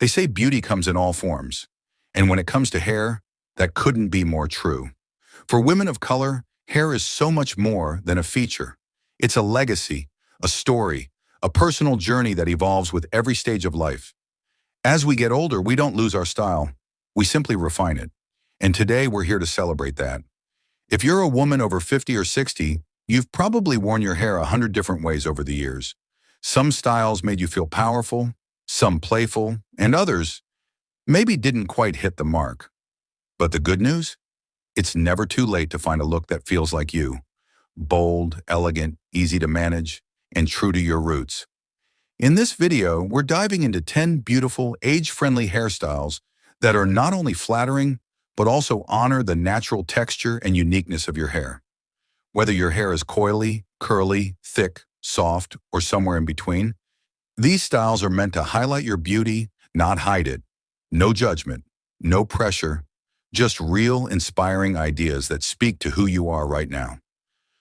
They say beauty comes in all forms, and when it comes to hair, that couldn't be more true. For women of color, hair is so much more than a feature. It's a legacy, a story, a personal journey that evolves with every stage of life. As we get older, we don't lose our style. We simply refine it. And today, we're here to celebrate that. If you're a woman over 50 or 60, you've probably worn your hair 100 different ways over the years. Some styles made you feel powerful, some playful, and others maybe didn't quite hit the mark. But the good news? It's never too late to find a look that feels like you. Bold, elegant, easy to manage, and true to your roots. In this video, we're diving into 10 beautiful, age-friendly hairstyles that are not only flattering, but also honor the natural texture and uniqueness of your hair. Whether your hair is coily, curly, thick, soft, or somewhere in between, these styles are meant to highlight your beauty, not hide it. No judgment, no pressure, just real, inspiring ideas that speak to who you are right now.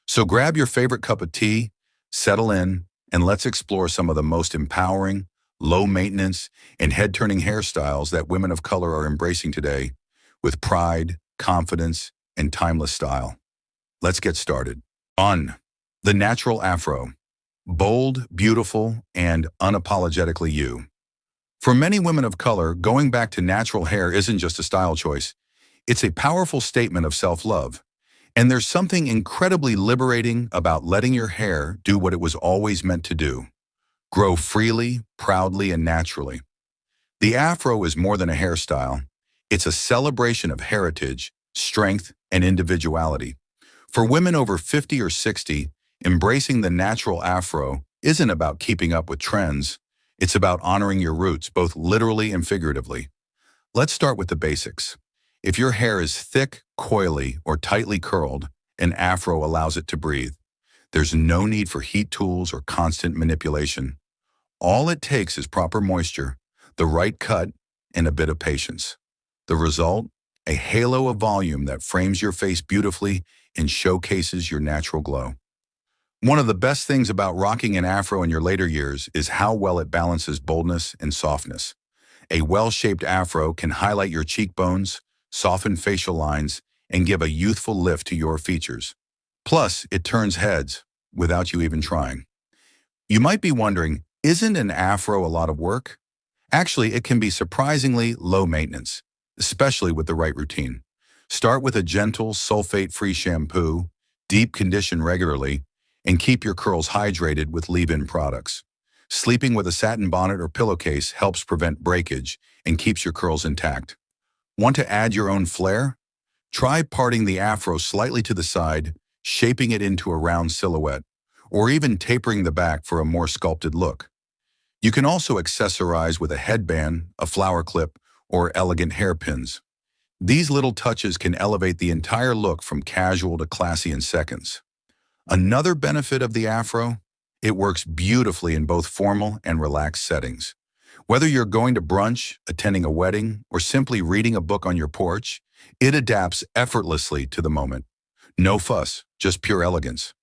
So grab your favorite cup of tea, settle in, and let's explore some of the most empowering, low-maintenance, and head-turning hairstyles that women of color are embracing today with pride, confidence, and timeless style. Let's get started. On the natural afro. Bold, beautiful, and unapologetically you. For many women of color, going back to natural hair isn't just a style choice. It's a powerful statement of self-love. And there's something incredibly liberating about letting your hair do what it was always meant to do. Grow freely, proudly, and naturally. The afro is more than a hairstyle. It's a celebration of heritage, strength, and individuality. For women over 50 or 60, embracing the natural afro isn't about keeping up with trends. It's about honoring your roots, both literally and figuratively. Let's start with the basics. If your hair is thick, coily, or tightly curled, an afro allows it to breathe. There's no need for heat tools or constant manipulation. All it takes is proper moisture, the right cut, and a bit of patience. The result? A halo of volume that frames your face beautifully and showcases your natural glow. One of the best things about rocking an afro in your later years is how well it balances boldness and softness. A well-shaped afro can highlight your cheekbones, soften facial lines, and give a youthful lift to your features. Plus, it turns heads without you even trying. You might be wondering, isn't an afro a lot of work? Actually, it can be surprisingly low maintenance, especially with the right routine. Start with a gentle, sulfate-free shampoo, deep condition regularly, and keep your curls hydrated with leave-in products. Sleeping with a satin bonnet or pillowcase helps prevent breakage and keeps your curls intact. Want to add your own flair? Try parting the afro slightly to the side, shaping it into a round silhouette, or even tapering the back for a more sculpted look. You can also accessorize with a headband, a flower clip, or elegant hairpins. These little touches can elevate the entire look from casual to classy in seconds. Another benefit of the afro, it works beautifully in both formal and relaxed settings. Whether you're going to brunch, attending a wedding, or simply reading a book on your porch, it adapts effortlessly to the moment. No fuss, just pure elegance.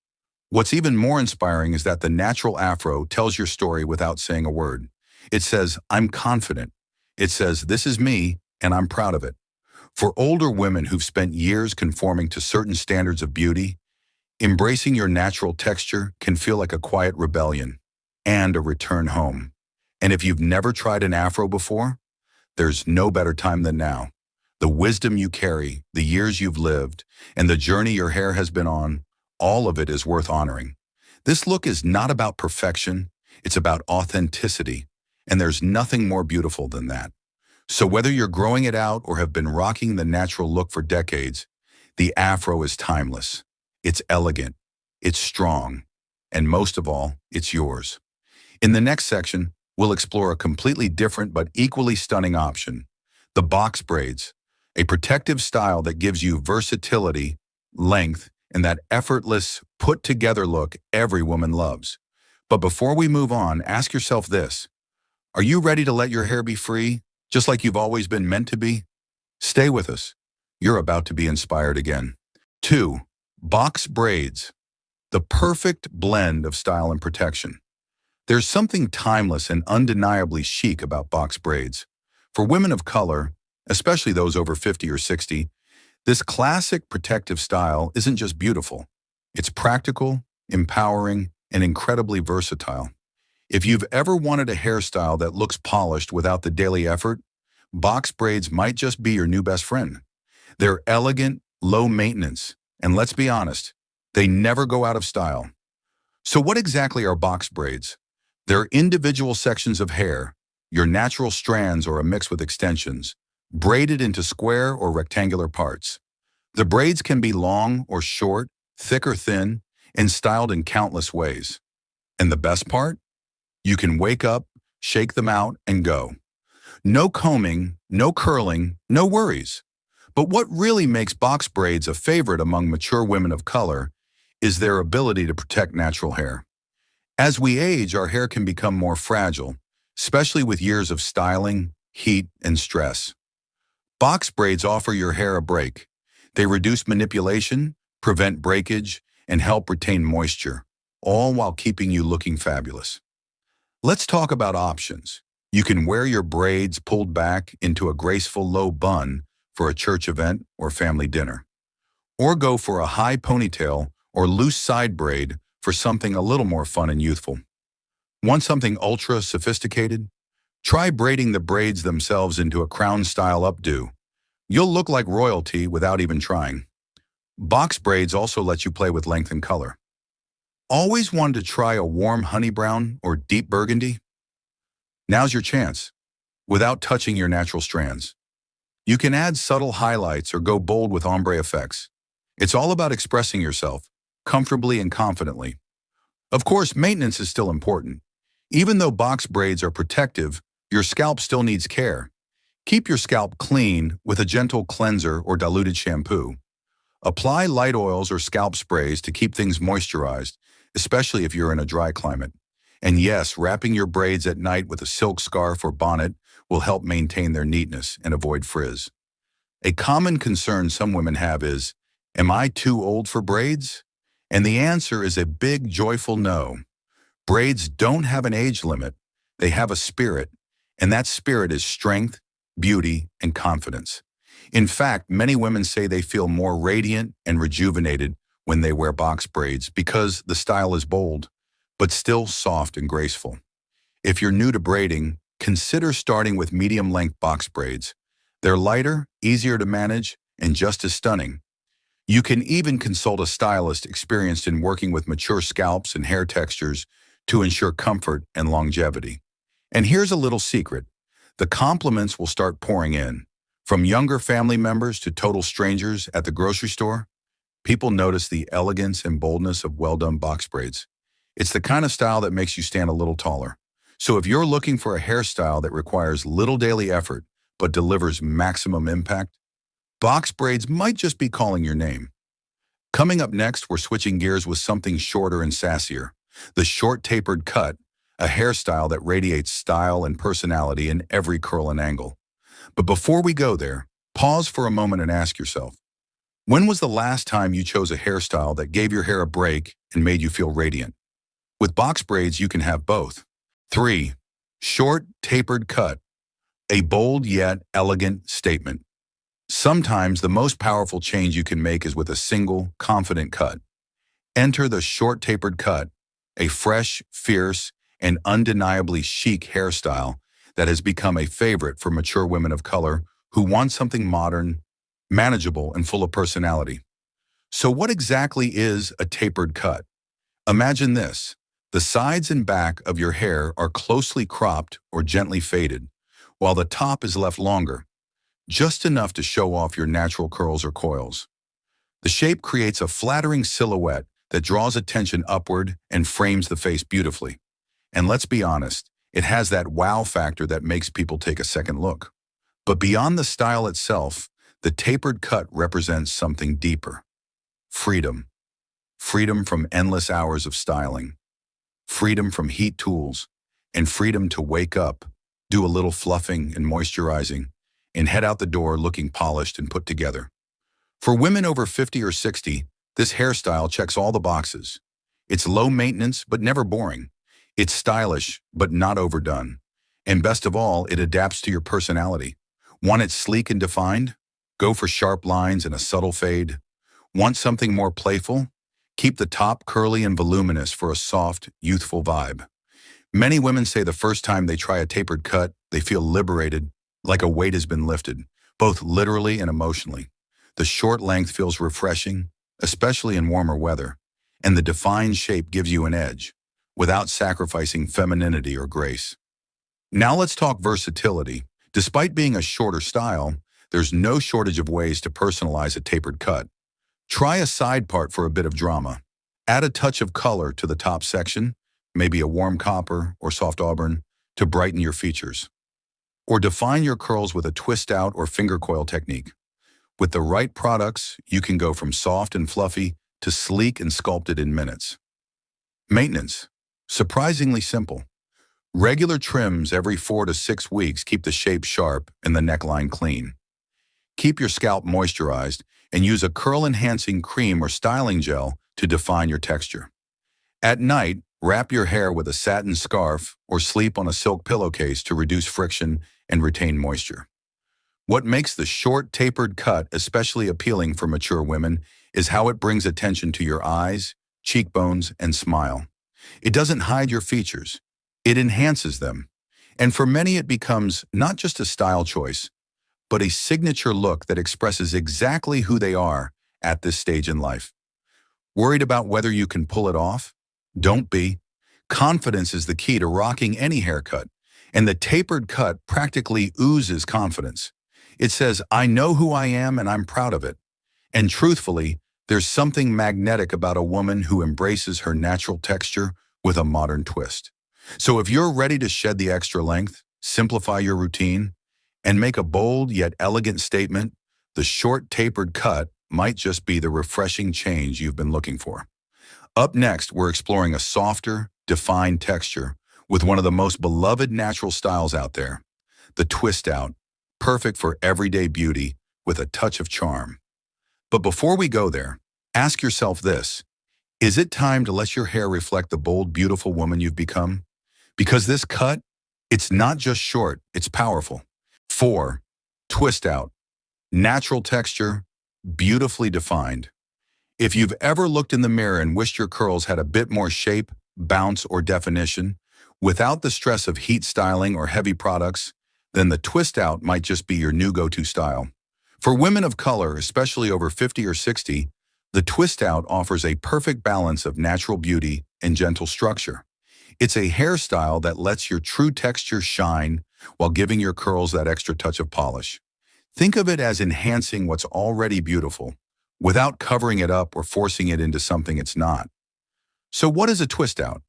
What's even more inspiring is that the natural afro tells your story without saying a word. It says, "I'm confident." It says, "This is me, and I'm proud of it." For older women who've spent years conforming to certain standards of beauty, embracing your natural texture can feel like a quiet rebellion and a return home. And if you've never tried an afro before, there's no better time than now. The wisdom you carry, the years you've lived, and the journey your hair has been on, all of it is worth honoring. This look is not about perfection, it's about authenticity, and there's nothing more beautiful than that. So whether you're growing it out or have been rocking the natural look for decades, the afro is timeless. It's elegant, it's strong, and most of all, it's yours. In the next section, we'll explore a completely different but equally stunning option, the box braids, a protective style that gives you versatility, length, and that effortless, put-together look every woman loves. But before we move on, ask yourself this: are you ready to let your hair be free, just like you've always been meant to be? Stay with us. You're about to be inspired again. 2. Box braids, the perfect blend of style and protection. There's something timeless and undeniably chic about box braids. For women of color, especially those over 50 or 60, this classic protective style isn't just beautiful. It's practical, empowering, and incredibly versatile. If you've ever wanted a hairstyle that looks polished without the daily effort, box braids might just be your new best friend. They're elegant, low maintenance, and let's be honest, they never go out of style. So what exactly are box braids? They're individual sections of hair, your natural strands or a mix with extensions, braided into square or rectangular parts. The braids can be long or short, thick or thin, and styled in countless ways. And the best part? You can wake up, shake them out, and go. No combing, no curling, no worries. But what really makes box braids a favorite among mature women of color is their ability to protect natural hair. As we age, our hair can become more fragile, especially with years of styling, heat, and stress. Box braids offer your hair a break. They reduce manipulation, prevent breakage, and help retain moisture, all while keeping you looking fabulous. Let's talk about options. You can wear your braids pulled back into a graceful low bun for a church event or family dinner. Or go for a high ponytail or loose side braid for something a little more fun and youthful. Want something ultra sophisticated? Try braiding the braids themselves into a crown-style updo. You'll look like royalty without even trying. Box braids also let you play with length and color. Always wanted to try a warm honey brown or deep burgundy? Now's your chance, without touching your natural strands. You can add subtle highlights or go bold with ombre effects. It's all about expressing yourself, comfortably and confidently. Of course, maintenance is still important. Even though box braids are protective, your scalp still needs care. Keep your scalp clean with a gentle cleanser or diluted shampoo. Apply light oils or scalp sprays to keep things moisturized, especially if you're in a dry climate. And yes, wrapping your braids at night with a silk scarf or bonnet will help maintain their neatness and avoid frizz. A common concern some women have is, am I too old for braids? And the answer is a big, joyful no. Braids don't have an age limit. They have a spirit, and that spirit is strength, beauty, and confidence. In fact, many women say they feel more radiant and rejuvenated when they wear box braids because the style is bold, but still soft and graceful. If you're new to braiding, consider starting with medium-length box braids. They're lighter, easier to manage, and just as stunning. You can even consult a stylist experienced in working with mature scalps and hair textures to ensure comfort and longevity. And here's a little secret. The compliments will start pouring in. From younger family members to total strangers at the grocery store, people notice the elegance and boldness of well-done box braids. It's the kind of style that makes you stand a little taller. So if you're looking for a hairstyle that requires little daily effort but delivers maximum impact, box braids might just be calling your name. Coming up next, we're switching gears with something shorter and sassier. The short tapered cut, a hairstyle that radiates style and personality in every curl and angle. But before we go there, pause for a moment and ask yourself, when was the last time you chose a hairstyle that gave your hair a break and made you feel radiant? With box braids, you can have both. 3. Short tapered cut, a bold yet elegant statement. Sometimes the most powerful change you can make is with a single, confident cut. Enter the short tapered cut, a fresh, fierce, and undeniably chic hairstyle that has become a favorite for mature women of color who want something modern, manageable, and full of personality. So what exactly is a tapered cut? Imagine this. The sides and back of your hair are closely cropped or gently faded, while the top is left longer, just enough to show off your natural curls or coils. The shape creates a flattering silhouette that draws attention upward and frames the face beautifully. And let's be honest, it has that wow factor that makes people take a second look. But beyond the style itself, the tapered cut represents something deeper. Freedom. Freedom from endless hours of styling. Freedom from heat tools. And freedom to wake up, do a little fluffing and moisturizing, and head out the door looking polished and put together. For women over 50 or 60, this hairstyle checks all the boxes. It's low maintenance but never boring. It's stylish but not overdone. And best of all, it adapts to your personality. Want it sleek and defined? Go for sharp lines and a subtle fade. Want something more playful? Keep the top curly and voluminous for a soft, youthful vibe. Many women say the first time they try a tapered cut, they feel liberated, like a weight has been lifted, both literally and emotionally. The short length feels refreshing, especially in warmer weather, and the defined shape gives you an edge, without sacrificing femininity or grace. Now let's talk versatility. Despite being a shorter style, there's no shortage of ways to personalize a tapered cut. Try a side part for a bit of drama. Add a touch of color to the top section, maybe a warm copper or soft auburn, to brighten your features. Or define your curls with a twist out or finger coil technique. With the right products, you can go from soft and fluffy to sleek and sculpted in minutes. Maintenance. Surprisingly simple. Regular trims every 4 to 6 weeks keep the shape sharp and the neckline clean. Keep your scalp moisturized and use a curl-enhancing cream or styling gel to define your texture. At night, wrap your hair with a satin scarf or sleep on a silk pillowcase to reduce friction and retain moisture. What makes the short, tapered cut especially appealing for mature women is how it brings attention to your eyes, cheekbones, and smile. It doesn't hide your features. It enhances them. And for many, it becomes not just a style choice, but a signature look that expresses exactly who they are at this stage in life. Worried about whether you can pull it off? Don't be. Confidence is the key to rocking any haircut, and the tapered cut practically oozes confidence. It says, I know who I am and I'm proud of it. And truthfully, there's something magnetic about a woman who embraces her natural texture with a modern twist. So if you're ready to shed the extra length, simplify your routine, and make a bold yet elegant statement, the short tapered cut might just be the refreshing change you've been looking for. Up next, we're exploring a softer, defined texture with one of the most beloved natural styles out there, the twist out, perfect for everyday beauty with a touch of charm. But before we go there, ask yourself this: is it time to let your hair reflect the bold, beautiful woman you've become? Because this cut, it's not just short, it's powerful. 4. Twist out. Natural texture, beautifully defined. If you've ever looked in the mirror and wished your curls had a bit more shape, bounce, or definition, without the stress of heat styling or heavy products, then the twist out might just be your new go-to style. For women of color, especially over 50 or 60, the twist out offers a perfect balance of natural beauty and gentle structure. It's a hairstyle that lets your true texture shine while giving your curls that extra touch of polish. Think of it as enhancing what's already beautiful, without covering it up or forcing it into something it's not. So what is a twist out?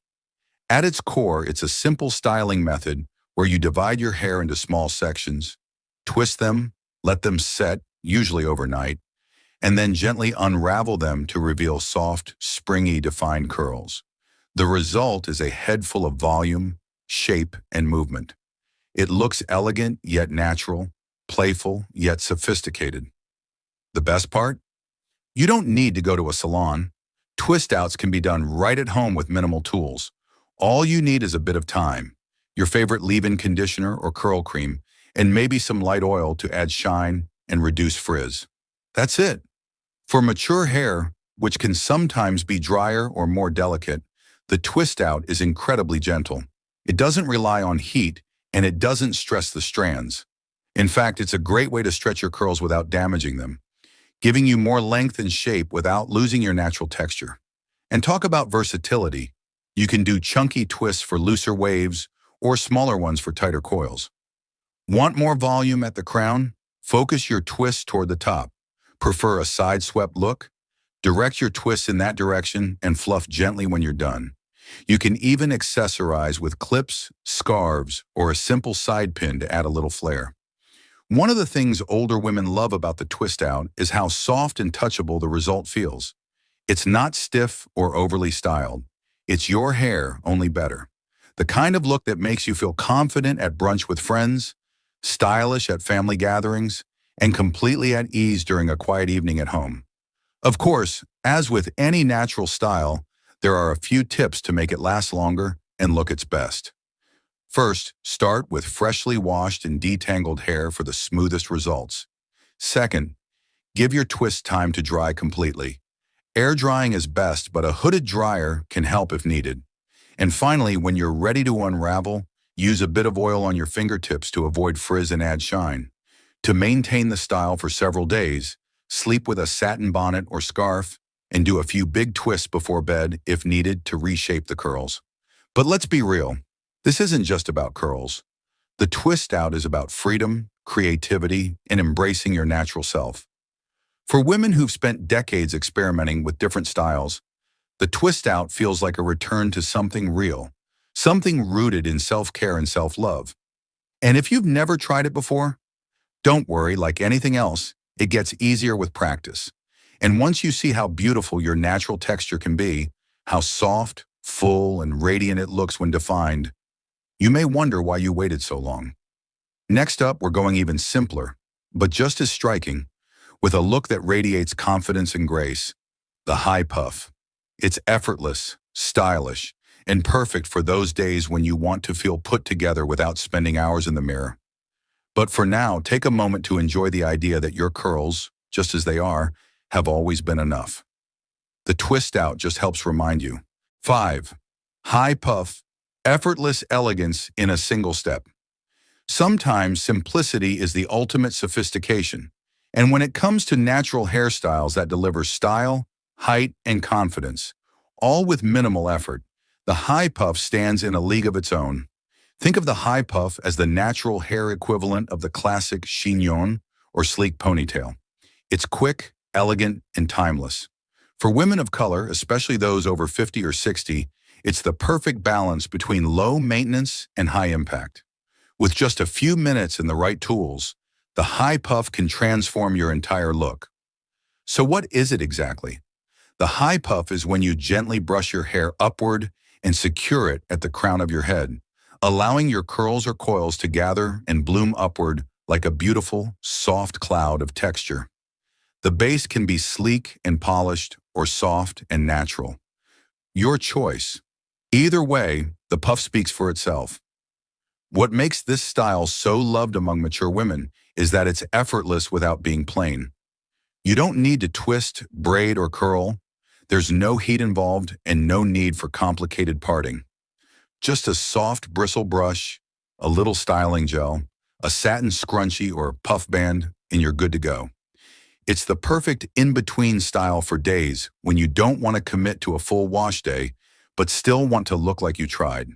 At its core, it's a simple styling method where you divide your hair into small sections, twist them, let them set, usually overnight, and then gently unravel them to reveal soft, springy, defined curls. The result is a head full of volume, shape, and movement. It looks elegant yet natural, playful yet sophisticated. The best part? You don't need to go to a salon. Twist outs can be done right at home with minimal tools. All you need is a bit of time, your favorite leave-in conditioner or curl cream, and maybe some light oil to add shine and reduce frizz. That's it. For mature hair, which can sometimes be drier or more delicate, the twist out is incredibly gentle. It doesn't rely on heat, and it doesn't stress the strands. In fact, it's a great way to stretch your curls without damaging them, giving you more length and shape without losing your natural texture. And talk about versatility. You can do chunky twists for looser waves or smaller ones for tighter coils. Want more volume at the crown? Focus your twists toward the top. Prefer a side-swept look? Direct your twists in that direction and fluff gently when you're done. You can even accessorize with clips, scarves, or a simple side pin to add a little flair. One of the things older women love about the twist out is how soft and touchable the result feels. It's not stiff or overly styled. It's your hair, only better. The kind of look that makes you feel confident at brunch with friends, stylish at family gatherings, and completely at ease during a quiet evening at home. Of course, as with any natural style, there are a few tips to make it last longer and look its best. First, start with freshly washed and detangled hair for the smoothest results. Second, give your twist time to dry completely. Air drying is best, but a hooded dryer can help if needed. And finally, when you're ready to unravel, use a bit of oil on your fingertips to avoid frizz and add shine. To maintain the style for several days, sleep with a satin bonnet or scarf and do a few big twists before bed if needed to reshape the curls. But let's be real, this isn't just about curls. The twist out is about freedom, creativity, and embracing your natural self. For women who've spent decades experimenting with different styles, the twist out feels like a return to something real, something rooted in self-care and self-love. And if you've never tried it before, don't worry, like anything else, it gets easier with practice. And once you see how beautiful your natural texture can be, how soft, full, and radiant it looks when defined, you may wonder why you waited so long. Next up, we're going even simpler, but just as striking, with a look that radiates confidence and grace, the high puff. It's effortless, stylish, and perfect for those days when you want to feel put together without spending hours in the mirror. But for now, take a moment to enjoy the idea that your curls, just as they are, have always been enough. The twist out just helps remind you. 5. High puff, effortless elegance in a single step. Sometimes simplicity is the ultimate sophistication, and when it comes to natural hairstyles that deliver style, height, and confidence, all with minimal effort, the high puff stands in a league of its own. Think of the high puff as the natural hair equivalent of the classic chignon or sleek ponytail. It's quick, elegant, and timeless. For women of color, especially those over 50 or 60, it's the perfect balance between low maintenance and high impact. With just a few minutes and the right tools, the high puff can transform your entire look. So what is it exactly? The high puff is when you gently brush your hair upward and secure it at the crown of your head, allowing your curls or coils to gather and bloom upward like a beautiful, soft cloud of texture. The base can be sleek and polished or soft and natural. Your choice. Either way, the puff speaks for itself. What makes this style so loved among mature women is that it's effortless without being plain. You don't need to twist, braid, or curl. There's no heat involved and no need for complicated parting. Just a soft bristle brush, a little styling gel, a satin scrunchie or puff band, and you're good to go. It's the perfect in-between style for days when you don't want to commit to a full wash day, but still want to look like you tried.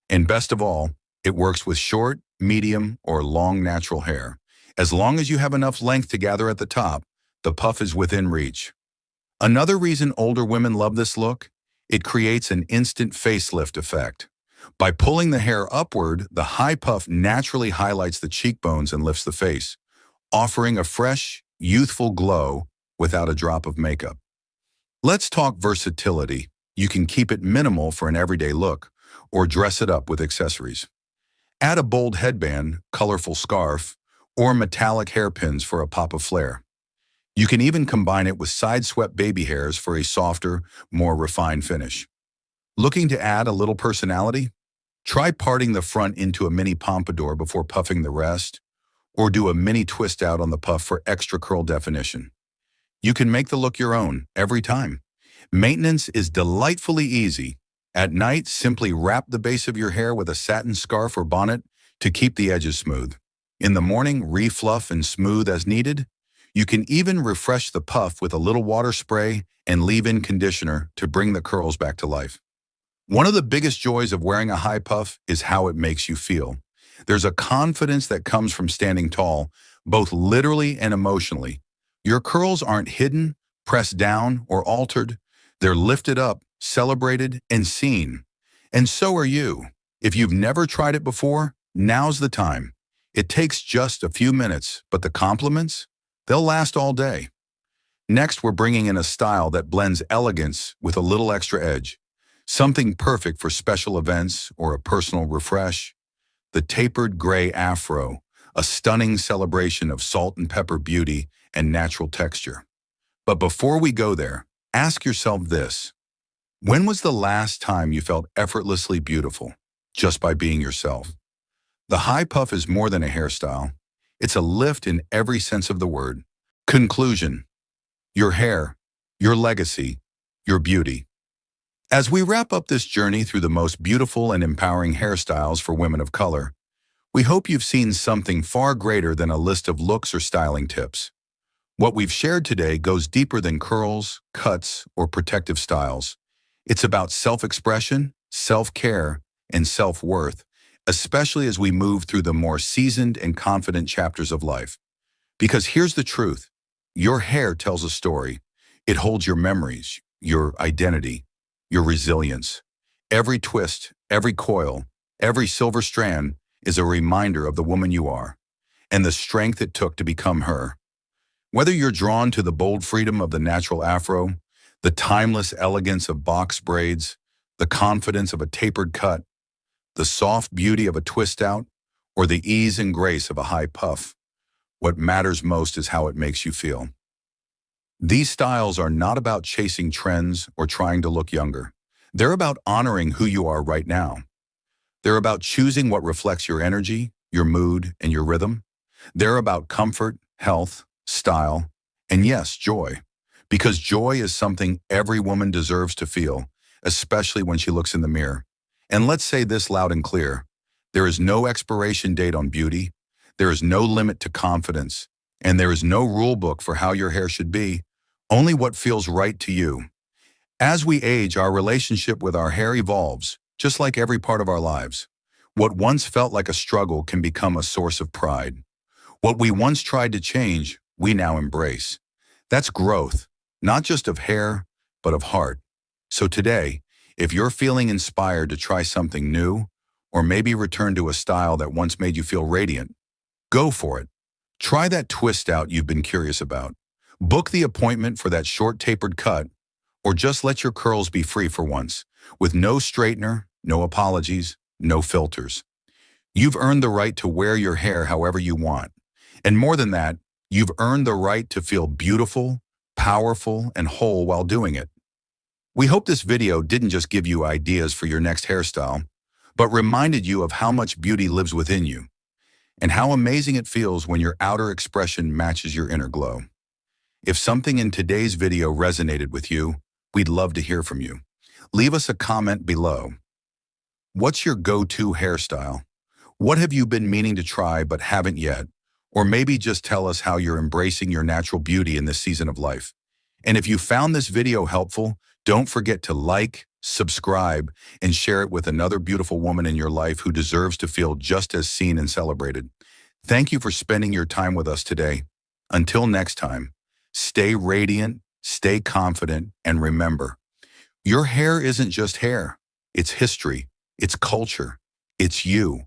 And best of all, it works with short, medium, or long natural hair. As long as you have enough length to gather at the top, the puff is within reach. Another reason older women love this look, it creates an instant facelift effect. By pulling the hair upward, the high puff naturally highlights the cheekbones and lifts the face, offering a fresh, youthful glow without a drop of makeup. Let's talk versatility. You can keep it minimal for an everyday look, or dress it up with accessories. Add a bold headband, colorful scarf, or metallic hairpins for a pop of flair. You can even combine it with side-swept baby hairs for a softer, more refined finish. Looking to add a little personality? Try parting the front into a mini pompadour before puffing the rest, or do a mini twist out on the puff for extra curl definition. You can make the look your own every time. Maintenance is delightfully easy. At night, simply wrap the base of your hair with a satin scarf or bonnet to keep the edges smooth. In the morning, refluff and smooth as needed. You can even refresh the puff with a little water spray and leave-in conditioner to bring the curls back to life. One of the biggest joys of wearing a high puff is how it makes you feel. There's a confidence that comes from standing tall, both literally and emotionally. Your curls aren't hidden, pressed down, or altered. They're lifted up, celebrated, and seen. And so are you. If you've never tried it before, now's the time. It takes just a few minutes, but the compliments, they'll last all day. Next, we're bringing in a style that blends elegance with a little extra edge. Something perfect for special events or a personal refresh. The tapered gray afro, a stunning celebration of salt and pepper beauty and natural texture. But before we go there, ask yourself this. When was the last time you felt effortlessly beautiful just by being yourself? The high puff is more than a hairstyle. It's a lift in every sense of the word. Conclusion: your hair, your legacy, your beauty. As we wrap up this journey through the most beautiful and empowering hairstyles for women of color, we hope you've seen something far greater than a list of looks or styling tips. What we've shared today goes deeper than curls, cuts, or protective styles. It's about self-expression, self-care, and self-worth, especially as we move through the more seasoned and confident chapters of life. Because here's the truth: your hair tells a story. It holds your memories, your identity, your resilience. Every twist, every coil, every silver strand is a reminder of the woman you are and the strength it took to become her. Whether you're drawn to the bold freedom of the natural afro, the timeless elegance of box braids, the confidence of a tapered cut, the soft beauty of a twist out, or the ease and grace of a high puff, what matters most is how it makes you feel. These styles are not about chasing trends or trying to look younger. They're about honoring who you are right now. They're about choosing what reflects your energy, your mood, and your rhythm. They're about comfort, health, style, and yes, joy. Because joy is something every woman deserves to feel, especially when she looks in the mirror. And let's say this loud and clear: there is no expiration date on beauty, there is no limit to confidence, and there is no rule book for how your hair should be, only what feels right to you. As we age, our relationship with our hair evolves, just like every part of our lives. What once felt like a struggle can become a source of pride. What we once tried to change, we now embrace. That's growth, not just of hair, but of heart. So today, if you're feeling inspired to try something new, or maybe return to a style that once made you feel radiant, go for it. Try that twist out you've been curious about. Book the appointment for that short tapered cut, or just let your curls be free for once, with no straightener, no apologies, no filters. You've earned the right to wear your hair however you want. And more than that, you've earned the right to feel beautiful, powerful, and whole while doing it. We hope this video didn't just give you ideas for your next hairstyle, but reminded you of how much beauty lives within you, and how amazing it feels when your outer expression matches your inner glow. If something in today's video resonated with you, we'd love to hear from you. Leave us a comment below. What's your go-to hairstyle? What have you been meaning to try but haven't yet? Or maybe just tell us how you're embracing your natural beauty in this season of life. And if you found this video helpful, don't forget to like, subscribe, and share it with another beautiful woman in your life who deserves to feel just as seen and celebrated. Thank you for spending your time with us today. Until next time, stay radiant, stay confident, and remember, your hair isn't just hair. It's history, it's culture, it's you.